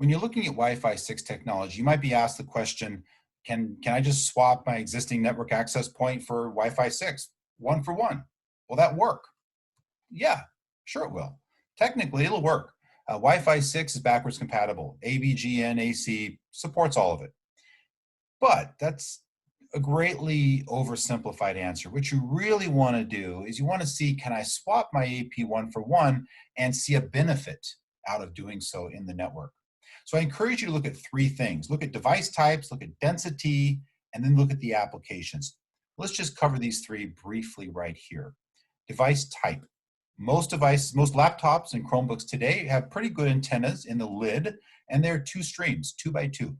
When you're looking at Wi-Fi 6 technology, you might be asked the question, can I just swap my existing network access point for Wi-Fi 6, one for one? Will that work? Yeah, sure it will. Technically, it'll work. Wi-Fi 6 is backwards compatible. ABGN, AC supports all of it. But that's a greatly oversimplified answer. What you really want to do is you want to see, can I swap my AP one for one and see a benefit out of doing so in the network? So I encourage you to look at three things. Look at device types, look at density, and then look at the applications. Let's just cover these three briefly right here. Device type. Most laptops and Chromebooks today have pretty good antennas in the lid, and they're two streams, 2 by 2.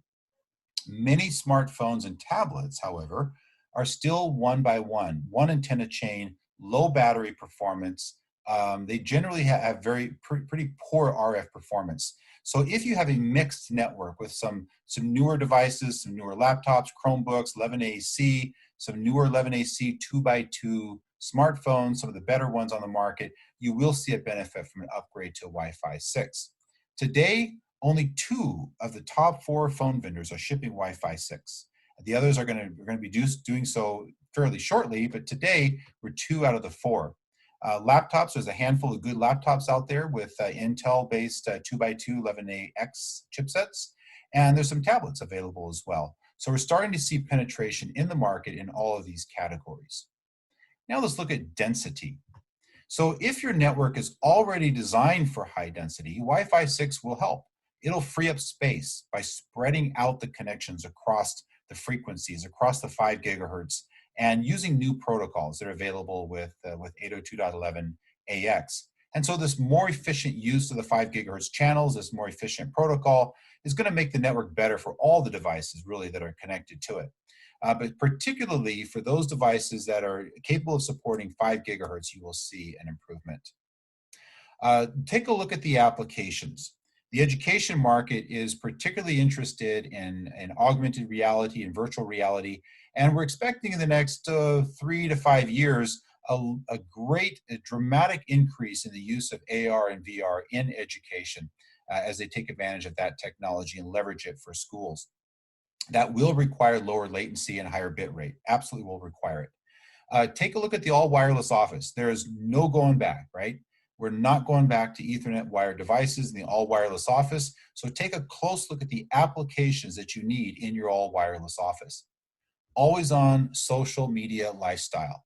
Many smartphones and tablets, however, are still 1 by 1, one antenna chain, low battery performance. They generally have pretty poor RF performance. So if you have a mixed network with some newer devices, some newer laptops, Chromebooks, 11AC, some newer 11AC 2 by 2 smartphones, some of the better ones on the market, you will see a benefit from an upgrade to Wi-Fi 6. Today, only 2 of the top 4 phone vendors are shipping Wi-Fi 6. The others are going to be doing so fairly shortly, but today we're 2 out of the 4. Laptops, there's a handful of good laptops out there with Intel-based 2x2 11AX chipsets, and there's some tablets available as well. So we're starting to see penetration in the market in all of these categories. Now let's look at density. So if your network is already designed for high density, Wi-Fi 6 will help. It'll free up space by spreading out the connections across the frequencies, across the 5 gigahertz, and using new protocols that are available with 802.11ax. And so this more efficient use of the 5 gigahertz channels, this more efficient protocol, is going to make the network better for all the devices really that are connected to it. But particularly for those devices that are capable of supporting 5 gigahertz, you will see an improvement. Take a look at the applications. The education market is particularly interested in augmented reality and virtual reality, and we're expecting in the next 3 to 5 years a dramatic increase in the use of AR and VR in education as they take advantage of that technology and leverage it for schools. That will require lower latency and higher bit rate, absolutely will require it. Take a look at the all wireless office. There is no going back, right? We're not going back to Ethernet wired devices in the all wireless office. So take a close look at the applications that you need in your all wireless office. Always on social media lifestyle.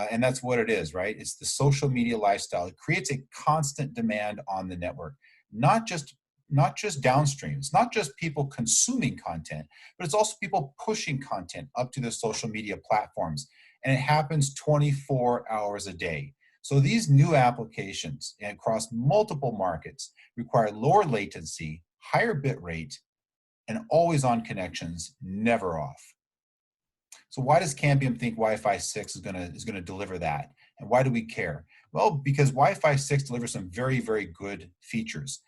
And that's what it is, right? It's the social media lifestyle. It creates a constant demand on the network, not just downstream. It's not just people consuming content, but it's also people pushing content up to the social media platforms. And it happens 24 hours a day. So these new applications across multiple markets require lower latency, higher bit rate, and always on connections, never off. So why does Cambium think Wi-Fi 6 is going to deliver that? And why do we care? Well, because Wi-Fi 6 delivers some very, very good features.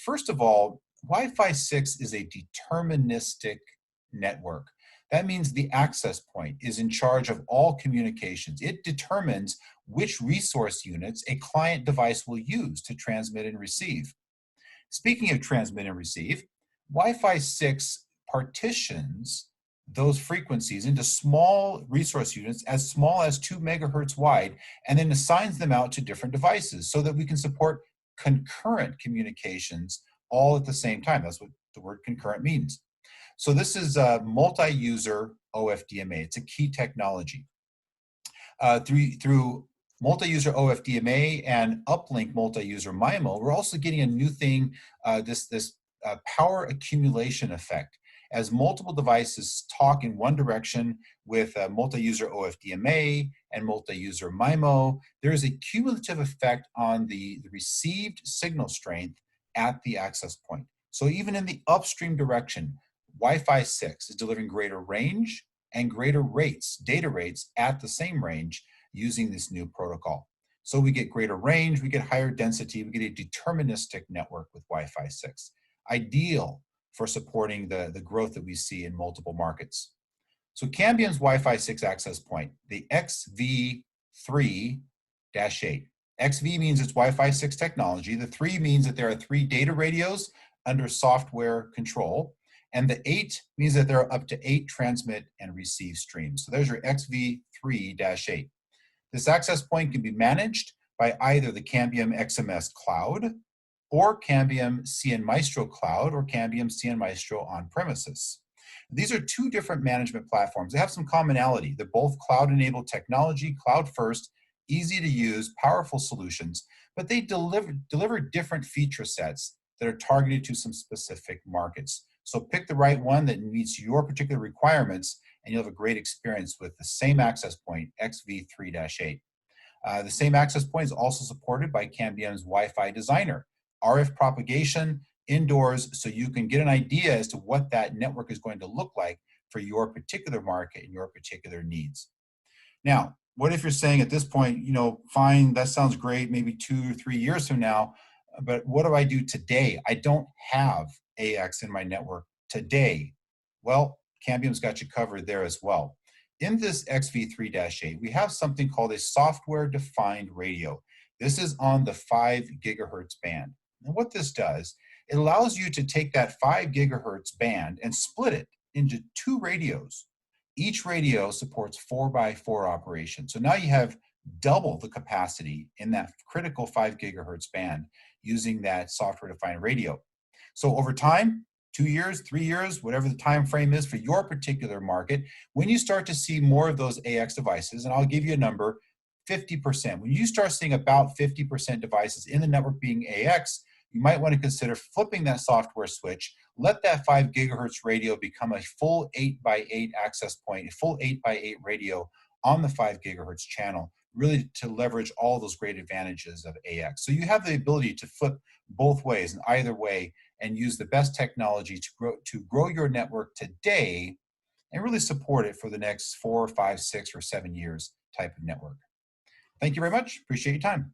First of all, Wi-Fi 6 is a deterministic network. That means the access point is in charge of all communications. It determines which resource units a client device will use to transmit and receive. Speaking of transmit and receive, Wi-Fi 6 partitions those frequencies into small resource units as small as 2 megahertz wide, and then assigns them out to different devices so that we can support concurrent communications all at the same time. That's what the word concurrent means. So this is a multi-user OFDMA. It's a key technology. Through multi-user OFDMA and uplink multi-user MIMO, we're also getting a new thing, this power accumulation effect. As multiple devices talk in one direction with multi-user OFDMA and multi-user MIMO, there is a cumulative effect on the received signal strength at the access point. So even in the upstream direction, Wi-Fi 6 is delivering greater range and greater rates, data rates at the same range using this new protocol. So we get greater range, we get higher density, we get a deterministic network with Wi-Fi 6. Ideal for supporting the growth that we see in multiple markets. So Cambium's Wi-Fi 6 access point, the XV3-8. XV means it's Wi-Fi 6 technology. The 3 means that there are 3 data radios under software control. And the 8 means that there are up to 8 transmit and receive streams. So there's your XV3-8. This access point can be managed by either the Cambium XMS Cloud or Cambium CN Maestro Cloud or Cambium CN Maestro on premises. These are two different management platforms. They have some commonality. They're both cloud-enabled technology, cloud-first, easy to use, powerful solutions, but they deliver different feature sets that are targeted to some specific markets. So pick the right one that meets your particular requirements, and you'll have a great experience with the same access point, XV3-8. The same access point is also supported by Cambium's Wi-Fi Designer, RF propagation indoors, so you can get an idea as to what that network is going to look like for your particular market and your particular needs. Now, what if you're saying at this point, fine, that sounds great, maybe 2 or 3 years from now, but what do I do today? I don't have AX in my network today. Well, Cambium's got you covered there as well. In this XV3-8, we have something called a software-defined radio. This is on the 5 gigahertz band. And what this does, it allows you to take that 5 gigahertz band and split it into 2 radios. Each radio supports 4x4 operation. So now you have double the capacity in that critical 5 gigahertz band using that software-defined radio. So over time, 2 years, 3 years, whatever the time frame is for your particular market, when you start to see more of those AX devices, and I'll give you a number, 50%. When you start seeing about 50% devices in the network being AX, you might want to consider flipping that software switch, let that 5 gigahertz radio become a full 8x8 access point, a full 8x8 radio on the 5 gigahertz channel, really to leverage all those great advantages of AX. So you have the ability to flip both ways and either way and use the best technology to grow your network today and really support it for the next 4, 5, 6, or 7 years type of network. Thank you very much. Appreciate your time.